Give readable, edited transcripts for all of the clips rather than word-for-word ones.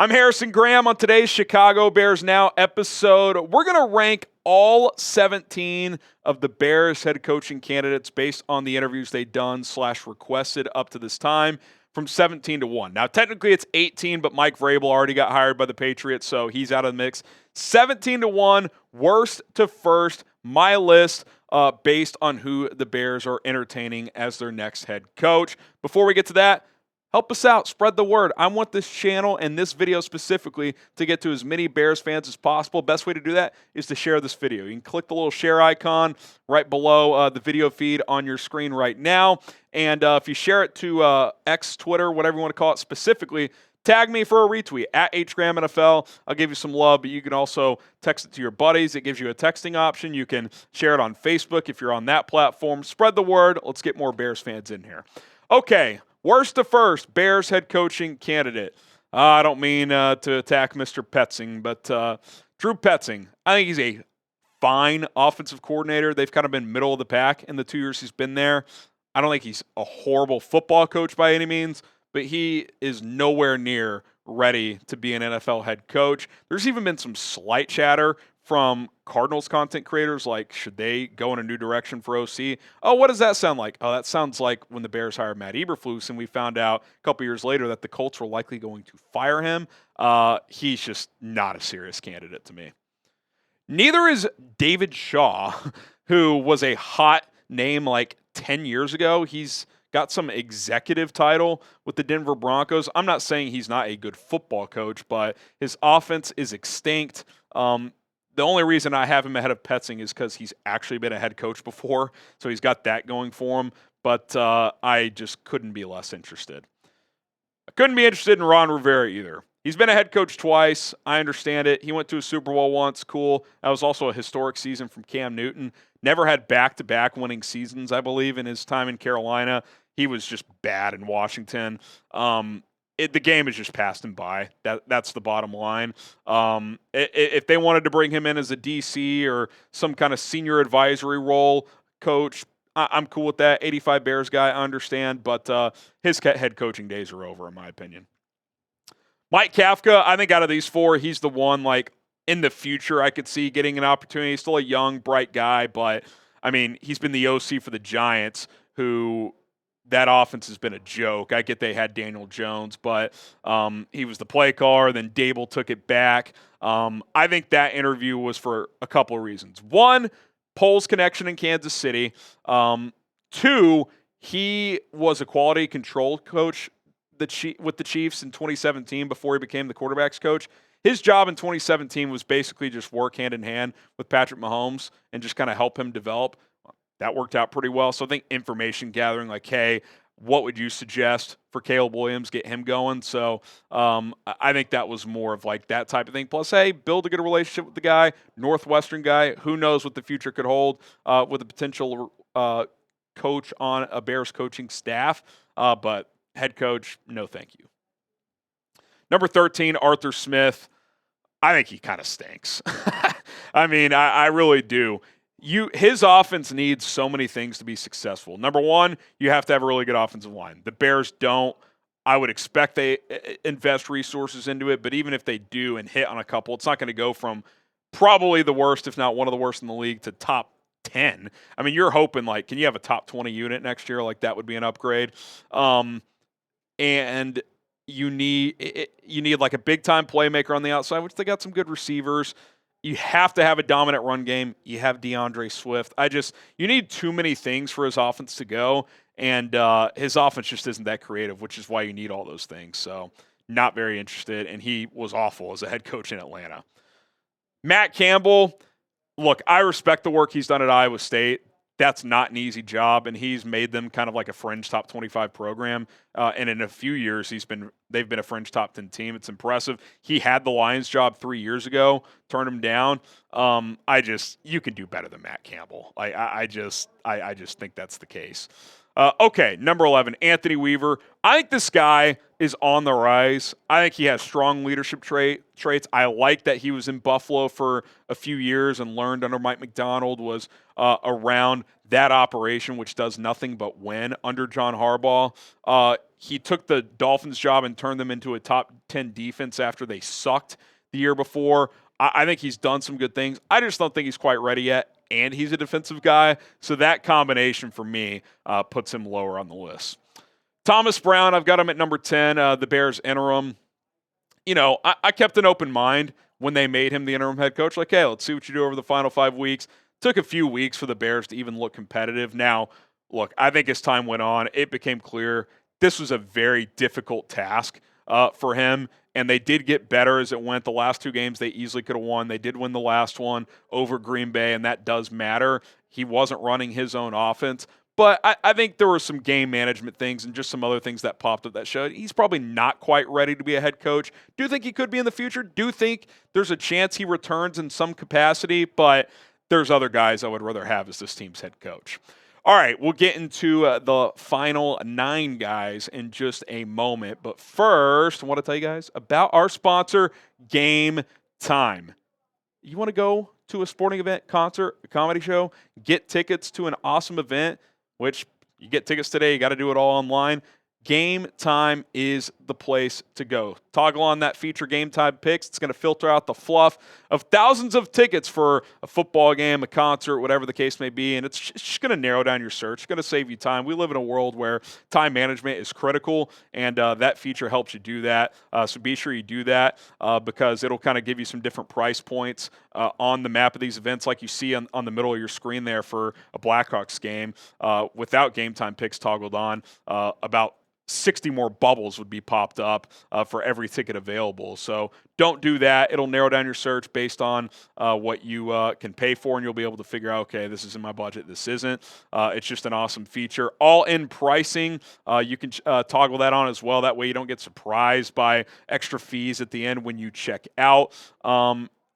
I'm Harrison Graham. On today's Chicago Bears Now episode, we're going to rank all 17 of the Bears head coaching candidates based on the interviews they've done / requested up to this time from 17 to 1. Now, technically it's 18, but Mike Vrabel already got hired by the Patriots, so he's out of the mix. 17 to 1, worst to first, my list based on who the Bears are entertaining as their next head coach. Before we get to that, help us out. Spread the word. I want this channel and this video specifically to get to as many Bears fans as possible. Best way to do that is to share this video. You can click the little share icon right below the video feed on your screen right now. And if you share it to X, Twitter, whatever you want to call it specifically, tag me for a retweet at HGramNFL. I'll give you some love, but you can also text it to your buddies. It gives you a texting option. You can share it on Facebook if you're on that platform. Spread the word. Let's get more Bears fans in here. Okay. Worst to first, Bears head coaching candidate. I don't mean to attack Mr. Petzing, but Drew Petzing, I think he's a fine offensive coordinator. They've kind of been middle of the pack in the 2 years he's been there. I don't think he's a horrible football coach by any means, but he is nowhere near ready to be an NFL head coach. There's even been some slight chatter from Cardinals content creators, like, should they go in a new direction for OC? Oh, what does that sound like? Oh, that sounds like when the Bears hired Matt Eberflus, and we found out a couple years later that the Colts were likely going to fire him. He's just not a serious candidate to me. Neither is David Shaw, who was a hot name like 10 years ago. He's got some executive title with the Denver Broncos. I'm not saying he's not a good football coach, but his offense is extinct. The only reason I have him ahead of Petzing is because he's actually been a head coach before, so he's got that going for him, but I just couldn't be less interested. I couldn't be interested in Ron Rivera either. He's been a head coach twice. I understand it. He went to a Super Bowl once. Cool. That was also a historic season from Cam Newton. Never had back-to-back winning seasons, I believe, in his time in Carolina. He was just bad in Washington. The game has just passed him by. That's the bottom line. If they wanted to bring him in as a DC or some kind of senior advisory role coach, I'm cool with that. 85 Bears guy, I understand, but his head coaching days are over, in my opinion. Mike Kafka, I think out of these four, he's the one, like, in the future I could see getting an opportunity. He's still a young, bright guy, but, I mean, he's been the OC for the Giants, who – that offense has been a joke. I get they had Daniel Jones, but he was the play caller. Then Dable took it back. I think that interview was for a couple of reasons. One, Poles connection in Kansas City. Two, he was a quality control coach with the Chiefs in 2017 before he became the quarterback's coach. His job in 2017 was basically just work hand in hand with Patrick Mahomes and just kind of help him develop. That worked out pretty well. So I think information gathering, like, hey, what would you suggest for Caleb Williams, get him going? So I think that was more of like that type of thing. Plus, hey, build a good relationship with the guy, Northwestern guy. Who knows what the future could hold with a potential coach on a Bears coaching staff. But head coach, no thank you. Number 13, Arthur Smith. I think he kind of stinks. I mean, I really do. His offense needs so many things to be successful. Number one, you have to have a really good offensive line. The Bears don't. I would expect they invest resources into it, but even if they do and hit on a couple, it's not going to go from probably the worst, if not one of the worst in the league, to top 10. I mean, you're hoping, like, can you have a top 20 unit next year? Like, that would be an upgrade. And you need like a big-time playmaker on the outside, which they got some good receivers. You have to have a dominant run game. You have DeAndre Swift. You need too many things for his offense to go, and his offense just isn't that creative, which is why you need all those things. So not very interested, and he was awful as a head coach in Atlanta. Matt Campbell, look, I respect the work he's done at Iowa State. That's not an easy job, and he's made them kind of like a fringe top 25 program. And in a few years, they've been a fringe top 10 team. It's impressive. He had the Lions job 3 years ago, turned him down. You can do better than Matt Campbell. I just think that's the case. Okay, number 11, Anthony Weaver. I think this guy is on the rise. I think he has strong leadership traits. I like that he was in Buffalo for a few years and learned under Mike McDonald, was around that operation, which does nothing but win under John Harbaugh. He took the Dolphins job and turned them into a top 10 defense after they sucked the year before. I think he's done some good things. I just don't think he's quite ready yet, and he's a defensive guy. So that combination for me puts him lower on the list. Thomas Brown, I've got him at number 10, the Bears interim. You know, I kept an open mind when they made him the interim head coach. Like, hey, let's see what you do over the final 5 weeks. Took a few weeks for the Bears to even look competitive. Now, look, I think as time went on, it became clear this was a very difficult task for him, and they did get better as it went. The last 2 games they easily could have won. They did win the last one over Green Bay, and that does matter. He wasn't running his own offense. But I think there were some game management things and just some other things that popped up that showed he's probably not quite ready to be a head coach. Do think he could be in the future. Do think there's a chance he returns in some capacity, but there's other guys I would rather have as this team's head coach. All right, we'll get into the final 9 guys in just a moment. But first, I want to tell you guys about our sponsor, Game Time. You want to go to a sporting event, concert, a comedy show, get tickets to an awesome event, which you get tickets today, you got to do it all online. Game Time is the place to go. Toggle on that feature Game Time picks. It's going to filter out the fluff of thousands of tickets for a football game, a concert, whatever the case may be, and it's just going to narrow down your search. It's going to save you time. We live in a world where time management is critical, and that feature helps you do that. So be sure you do that because it'll kind of give you some different price points on the map of these events, like you see on the middle of your screen there for a Blackhawks game. Without Game Time picks toggled on, about 60 more bubbles would be popped up for every ticket available. So don't do that. It'll narrow down your search based on what you can pay for, and you'll be able to figure out, okay, this is in my budget, this isn't. It's just an awesome feature. All-in pricing, you can toggle that on as well. That way you don't get surprised by extra fees at the end when you check out.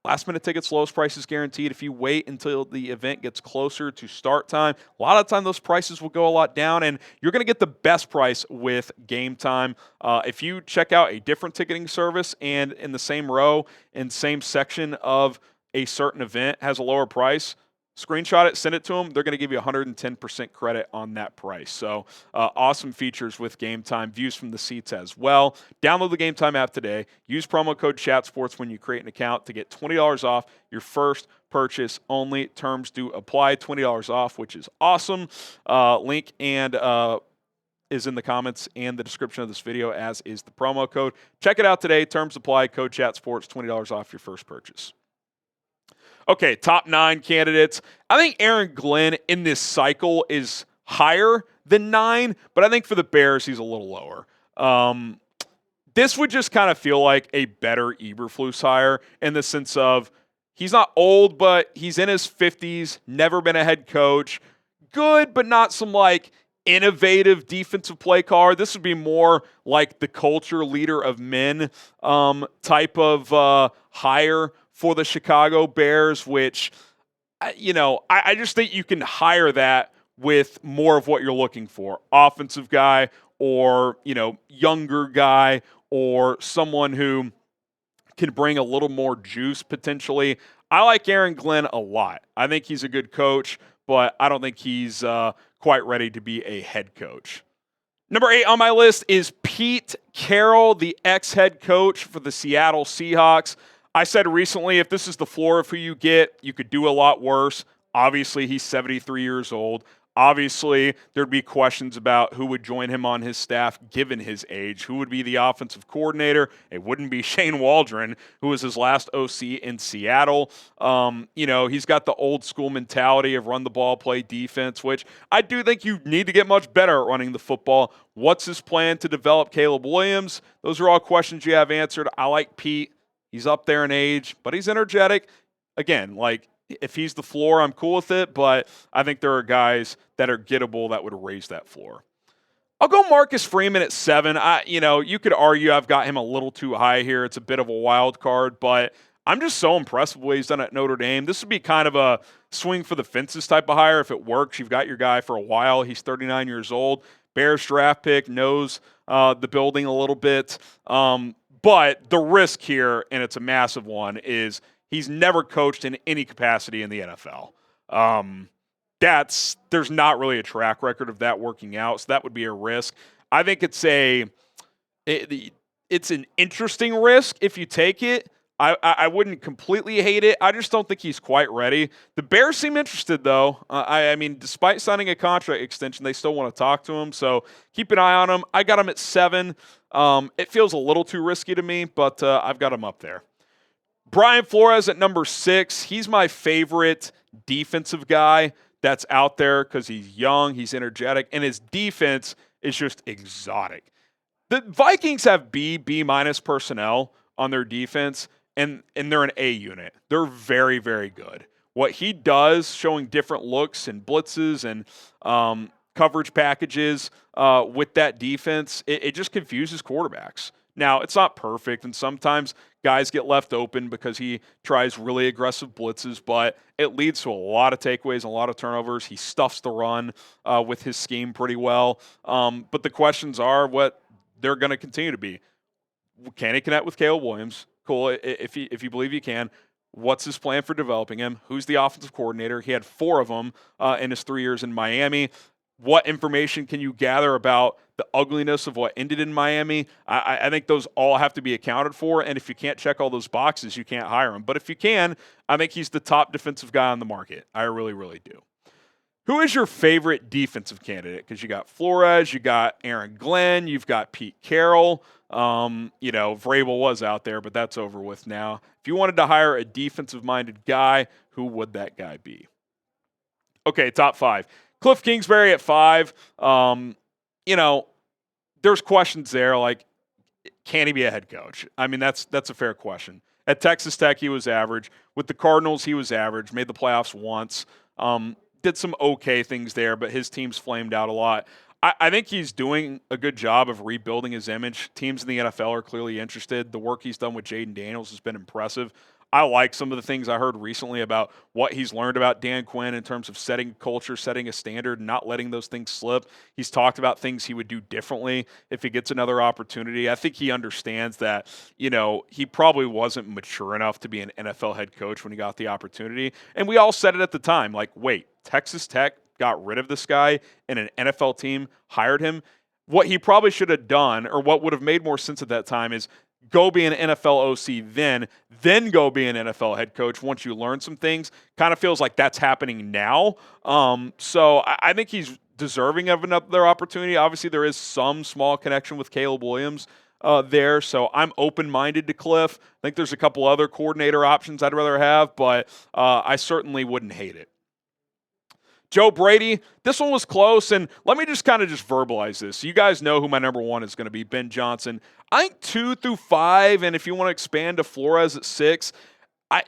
Last-minute tickets, lowest prices guaranteed. If you wait until the event gets closer to start time, a lot of the time those prices will go a lot down, and you're going to get the best price with Game Time. If you check out a different ticketing service and in the same row and same section of a certain event has a lower price, screenshot it, send it to them. They're going to give you 110% credit on that price. So awesome features with Game Time. Views from the seats as well. Download the Game Time app today. Use promo code ChatSports when you create an account to get $20 off your first purchase only. Terms do apply. $20 off, which is awesome. Link and is in the comments and the description of this video, as is the promo code. Check it out today. Terms apply. Code ChatSports. $20 off your first purchase. Okay, top 9 candidates. I think Aaron Glenn in this cycle is higher than 9, but I think for the Bears, he's a little lower. This would just kind of feel like a better Eberflus hire in the sense of he's not old, but he's in his 50s, never been a head coach. Good, but not some like innovative defensive play caller. This would be more like the culture leader of men type of hire for the Chicago Bears, which, I just think you can hire that with more of what you're looking for. Offensive guy or, younger guy or someone who can bring a little more juice potentially. I like Aaron Glenn a lot. I think he's a good coach, but I don't think he's quite ready to be a head coach. Number 8 on my list is Pete Carroll, the ex-head coach for the Seattle Seahawks. I said recently, if this is the floor of who you get, you could do a lot worse. Obviously, he's 73 years old. Obviously, there'd be questions about who would join him on his staff given his age. Who would be the offensive coordinator? It wouldn't be Shane Waldron, who was his last OC in Seattle. He's got the old school mentality of run the ball, play defense, which I do think you need to get much better at running the football. What's his plan to develop Caleb Williams? Those are all questions you have answered. I like Pete. He's up there in age, but he's energetic. Again, if he's the floor, I'm cool with it, but I think there are guys that are gettable that would raise that floor. I'll go Marcus Freeman at 7. You could argue I've got him a little too high here. It's a bit of a wild card, but I'm just so impressed with what he's done at Notre Dame. This would be kind of a swing for the fences type of hire. If it works, you've got your guy for a while. He's 39 years old. Bears draft pick, knows the building a little bit. But the risk here, and it's a massive one, is he's never coached in any capacity in the NFL. There's not really a track record of that working out, so that would be a risk. I think it's an interesting risk if you take it. I wouldn't completely hate it. I just don't think he's quite ready. The Bears seem interested, though. I mean, despite signing a contract extension, they still want to talk to him. So keep an eye on him. I got him at 7. It feels a little too risky to me, but I've got him up there. Brian Flores at number 6. He's my favorite defensive guy that's out there because he's young, he's energetic, and his defense is just exotic. The Vikings have B minus personnel on their defense, and they're an A unit. They're very, very good. What he does, showing different looks and blitzes and coverage packages with that defense, it just confuses quarterbacks. Now, it's not perfect, and sometimes guys get left open because he tries really aggressive blitzes, but it leads to a lot of takeaways and a lot of turnovers. He stuffs the run with his scheme pretty well. But the questions are what they're going to continue to be. Can he connect with Caleb Williams? Cool, if you believe you can. What's his plan for developing him? Who's the offensive coordinator? He had 4 of them in his 3 years in Miami. What information can you gather about the ugliness of what ended in Miami? I think those all have to be accounted for, and if you can't check all those boxes, you can't hire him. But if you can, I think he's the top defensive guy on the market. I really, really do. Who is your favorite defensive candidate? Because you got Flores, you got Aaron Glenn, you've got Pete Carroll. Vrabel was out there, but that's over with now. If you wanted to hire a defensive-minded guy, who would that guy be? Okay, top 5. Cliff Kingsbury at 5. There's questions there like, can he be a head coach? I mean, that's a fair question. At Texas Tech, he was average. With the Cardinals, he was average. Made the playoffs once. Did some okay things there, but his team's flamed out a lot. I think he's doing a good job of rebuilding his image. Teams in the NFL are clearly interested. The work he's done with Jaden Daniels has been impressive. I like some of the things I heard recently about what he's learned about Dan Quinn in terms of setting culture, setting a standard, and not letting those things slip. He's talked about things he would do differently if he gets another opportunity. I think he understands that, he probably wasn't mature enough to be an NFL head coach when he got the opportunity. And we all said it at the time, like, wait, Texas Tech got rid of this guy and an NFL team hired him. What he probably should have done, or what would have made more sense at that time, is go be an NFL OC then go be an NFL head coach once you learn some things. Kind of feels like that's happening now. So I think he's deserving of another opportunity. Obviously, there is some small connection with Caleb Williams there, so I'm open-minded to Cliff. I think there's a couple other coordinator options I'd rather have, but I certainly wouldn't hate it. Joe Brady, this one was close, and let me just verbalize this. You guys know who my number 1 is going to be, Ben Johnson. I think 2 through 5, and if you want to expand to Flores at 6,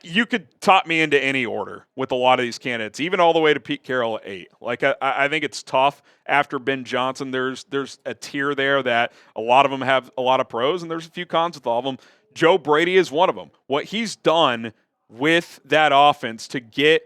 you could top me into any order with a lot of these candidates, even all the way to Pete Carroll at 8. Like, I think it's tough after Ben Johnson. There's a tier there that a lot of them have a lot of pros, and there's a few cons with all of them. Joe Brady is one of them. What he's done with that offense to get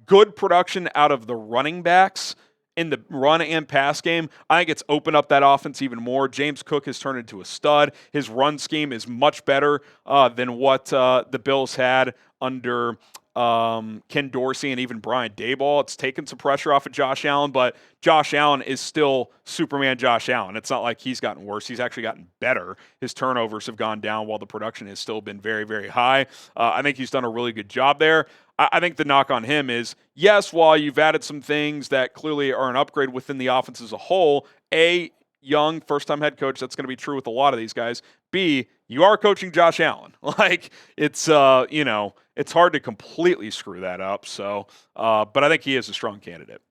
good production out of the running backs in the run and pass game, I think it's opened up that offense even more. James Cook has turned into a stud. His run scheme is much better than what the Bills had under Ken Dorsey and even Brian Daboll. It's taken some pressure off of Josh Allen, but Josh Allen is still Superman Josh Allen. It's not like he's gotten worse. He's actually gotten better. His turnovers have gone down while the production has still been very, very high. I think he's done a really good job there. I think the knock on him is, yes, while you've added some things that clearly are an upgrade within the offense as a whole, A, young, first-time head coach, that's going to be true with a lot of these guys. B, you are coaching Josh Allen. It's hard to completely screw that up. So, but I think he is a strong candidate.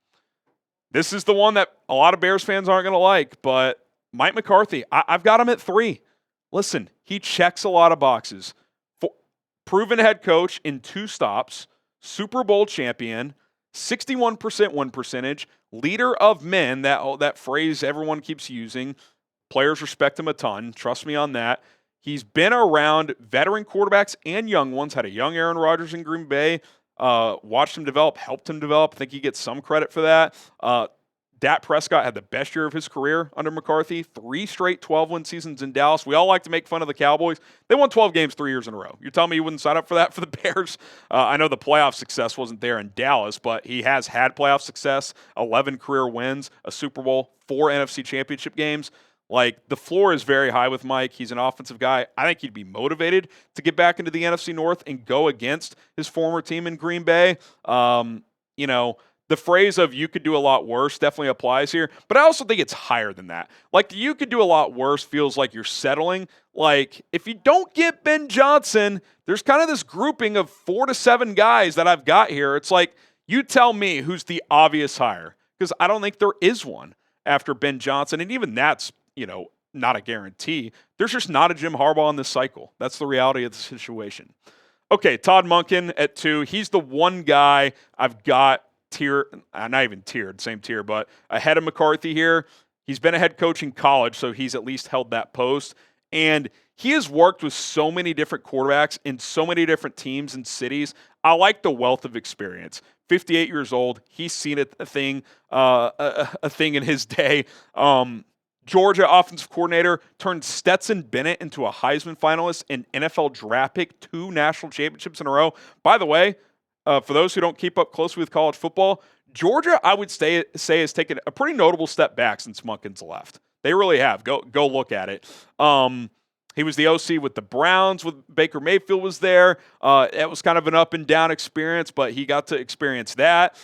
This is the one that a lot of Bears fans aren't going to like, but Mike McCarthy, I've got him at 3. Listen, he checks a lot of boxes. Proven head coach in 2 stops, Super Bowl champion, 61% win percentage, leader of men, that phrase everyone keeps using. Players respect him a ton. Trust me on that. He's been around veteran quarterbacks and young ones. Had a young Aaron Rodgers in Green Bay. Watched him develop, helped him develop. I think he gets some credit for that. Dak Prescott had the best year of his career under McCarthy, 3 straight 12-win seasons in Dallas. We all like to make fun of the Cowboys. They won 12 games 3 years in a row. You're telling me you wouldn't sign up for that for the Bears? I know the playoff success wasn't there in Dallas, but he has had playoff success, 11 career wins, a Super Bowl, 4 NFC championship games. Like, the floor is very high with Mike. He's an offensive guy. I think he'd be motivated to get back into the NFC North and go against his former team in Green Bay. The phrase of "you could do a lot worse" definitely applies here, but I also think it's higher than that. Like, "you could do a lot worse" feels like you're settling. Like, if you don't get Ben Johnson, there's kind of this grouping of 4 to 7 guys that I've got here. It's like, you tell me who's the obvious hire, because I don't think there is one after Ben Johnson, and even that's, not a guarantee. There's just not a Jim Harbaugh in this cycle. That's the reality of the situation. Okay, Todd Monken at 2. He's the one guy I've got not even tiered, same tier, but ahead of McCarthy here. He's been a head coach in college, so he's at least held that post. And he has worked with so many different quarterbacks in so many different teams and cities. I like the wealth of experience. 58 years old. He's seen a thing in his day. Georgia offensive coordinator turned Stetson Bennett into a Heisman finalist and NFL draft pick, 2 national championships in a row. By the way, for those who don't keep up closely with college football, Georgia, I would say has taken a pretty notable step back since Monken's left. They really have. Go look at it. He was the OC with the Browns with Baker Mayfield was there. It was kind of an up and down experience, but he got to experience that.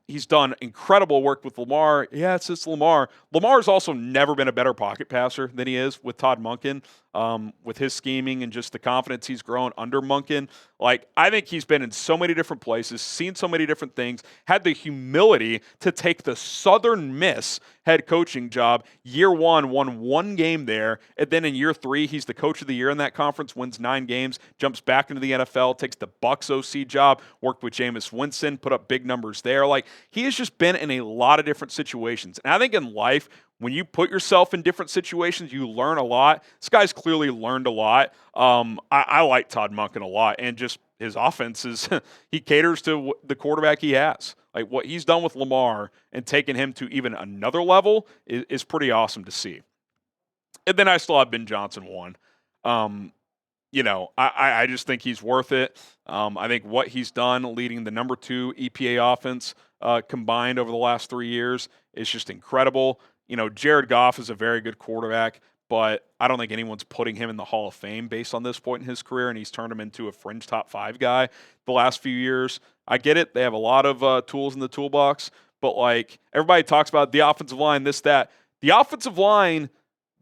He's done incredible work with Lamar. Yeah, it's just Lamar. Lamar's also never been a better pocket passer than he is with Todd Monken, with his scheming and just the confidence he's grown under Monken. Like, I think he's been in so many different places, seen so many different things, had the humility to take the Southern Miss head coaching job. Year 1, won 1 game there, and then in year 3, he's the coach of the year in that conference, wins 9 games, jumps back into the NFL, takes the Bucs OC job, worked with Jameis Winston, put up big numbers there. Like, he has just been in a lot of different situations. And I think in life, when you put yourself in different situations, you learn a lot. This guy's clearly learned a lot. I like Todd Monken a lot, and just his offense is he caters to the quarterback he has. Like, what he's done with Lamar and taken him to even another level is pretty awesome to see. And then I still have Ben Johnson 1. I just think he's worth it. I think what he's done leading the number 2 EPA offense combined over the last 3 years is just incredible. Jared Goff is a very good quarterback, but I don't think anyone's putting him in the Hall of Fame based on this point in his career, and he's turned him into a fringe top 5 guy the last few years. I get it. They have a lot of tools in the toolbox, but, like, everybody talks about the offensive line, this, that. The offensive line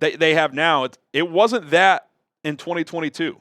that they have now, it wasn't that in 2022.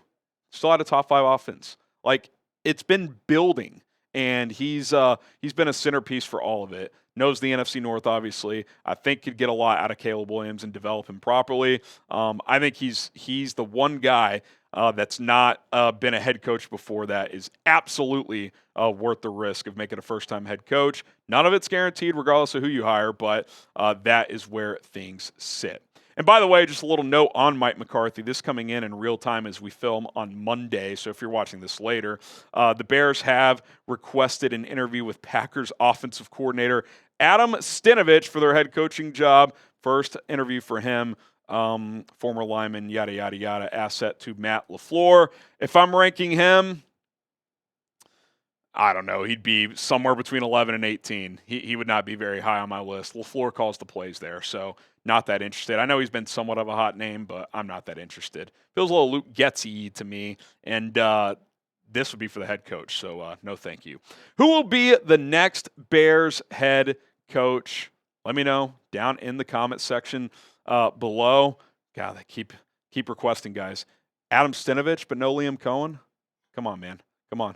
Still had a top 5 offense. Like, it's been building, and he's been a centerpiece for all of it. Knows the NFC North, obviously. I think could get a lot out of Caleb Williams and develop him properly. I think he's the one guy that's not been a head coach before that is absolutely worth the risk of making a first-time head coach. None of it's guaranteed regardless of who you hire, but that is where things sit. And by the way, just a little note on Mike McCarthy. This coming in real time as we film on Monday, so if you're watching this later, the Bears have requested an interview with Packers offensive coordinator Adam Stenavich for their head coaching job. First interview for him, former lineman, yada, yada, yada, asset to Matt LaFleur. If I'm ranking him, I don't know. He'd be somewhere between 11 and 18. He would not be very high on my list. LaFleur calls the plays there, so not that interested. I know he's been somewhat of a hot name, but I'm not that interested. Feels a little Luke Getsy to me, and this would be for the head coach, so no thank you. Who will be the next Bears head coach? Let me know down in the comment section below. God, they keep requesting, guys. Adam Stenavich, but no Liam Cohen? Come on, man. Come on.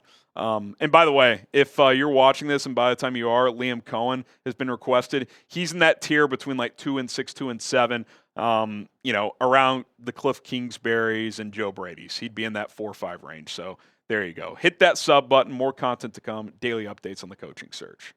And by the way, if you're watching this and by the time you are, Liam Cohen has been requested. He's in that tier between like 2 and 6, 2 and 7, around the Cliff Kingsburys and Joe Brady's. He'd be in that 4 or 5 range. So there you go. Hit that sub button. More content to come. Daily updates on the coaching search.